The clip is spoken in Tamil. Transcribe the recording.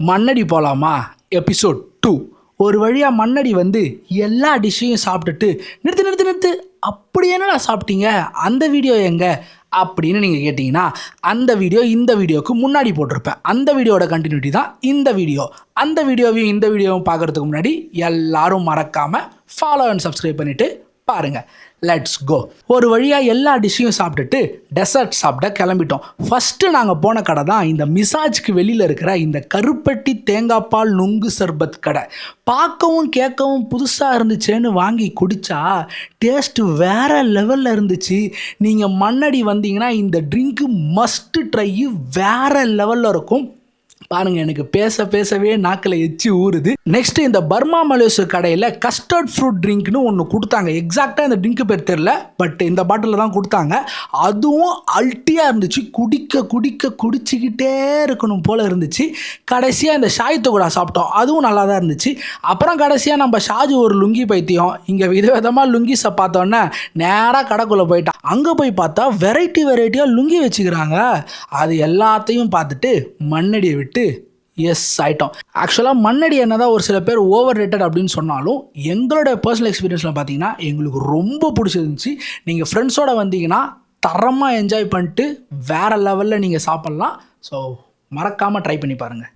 மண்ணடி போகலாமா எபிசோட் 2. ஒரு வழியாக மண்ணடி வந்து எல்லா டிஷ்ஷையும் சாப்பிட்டுட்டு நிறுத்து அப்படி என்னடா சாப்பிட்டீங்க, அந்த வீடியோ எங்கே அப்படின்னு நீங்கள் கேட்டிங்கன்னா அந்த வீடியோ இந்த வீடியோவுக்கு முன்னாடி போட்டிருப்பேன். அந்த வீடியோட கண்டினியூட்டி தான் இந்த வீடியோ. அந்த வீடியோவையும் இந்த வீடியோவும் பார்க்குறதுக்கு முன்னாடி எல்லாரும் மறக்காமல் ஃபாலோ அண்ட் சப்ஸ்கிரைப் பண்ணிவிட்டு பாருங்கள். Let's go. ஒரு வழியாக எல்லா டிஷ்ஷையும் சாப்பிட்டுட்டு டெசர்ட் சாப்பிட கிளம்பிட்டோம். ஃபஸ்ட்டு நாங்கள் போன கடை தான் இந்த மிசாஜ்க்கு வெளியில் இருக்கிற இந்த கருப்பட்டி தேங்காய் பால் நுங்கு சர்பத் கடை. பார்க்கவும் கேட்கவும் புதுசாக இருந்துச்சேன்னு வாங்கி குடித்தா டேஸ்ட்டு வேறு லெவலில் இருந்துச்சு. நீங்கள் மண்ணடி வந்தீங்கன்னா இந்த ட்ரிங்க்கு மஸ்ட்டு ட்ரை, வேறு லெவலில் இருக்கும். பாருங்கள், எனக்கு பேசவே நாக்கில் எச்சி ஊறுது. நெக்ஸ்ட்டு இந்த பர்மா மலேசு கடையில் கஸ்டர்ட் ஃப்ரூட் ட்ரிங்க்னு ஒன்று கொடுத்தாங்க. எக்ஸாக்டாக இந்த ட்ரிங்க்கு பேர் தெரில, பட் இந்த பாட்டிலில் தான் கொடுத்தாங்க. அதுவும் அல்ட்டியாக இருந்துச்சு. குடிச்சிக்கிட்டே இருக்கணும் போல் இருந்துச்சு. கடைசியாக இந்த ஷாய் தொகுடா சாப்பிட்டோம், அதுவும் நல்லா தான் இருந்துச்சு. அப்புறம் கடைசியாக நம்ம ஷாஜு ஒரு லுங்கி பைத்தியம் இங்கே விதவிதமாக லுங்கிஸை பார்த்தோன்னே நேராக கடைக்குள்ளே போயிட்டான். அங்கே போய் பார்த்தா வெரைட்டியாக லுங்கி வச்சுக்கிறாங்க. அது எல்லாத்தையும் பார்த்துட்டு மண்ணடியை விட்டு எஸ் ஆயிட்டோம். ஆக்சுவலாக மண்ணடி என்னதான் ஒரு சில பேர் ஓவர் ரேட்டட் அப்படின்னு சொன்னாலும் எங்களோட பர்சனல் எக்ஸ்பீரியன்ஸில் பார்த்தீங்கன்னா எங்களுக்கு ரொம்ப பிடிச்சிருந்துச்சு. நீங்கள் ஃப்ரெண்ட்ஸோடு வந்தீங்கன்னா தரமாக என்ஜாய் பண்ணிட்டு வேறு லெவலில் நீங்கள் சாப்பிட்லாம். ஸோ மறக்காமல் ட்ரை பண்ணி பாருங்கள்.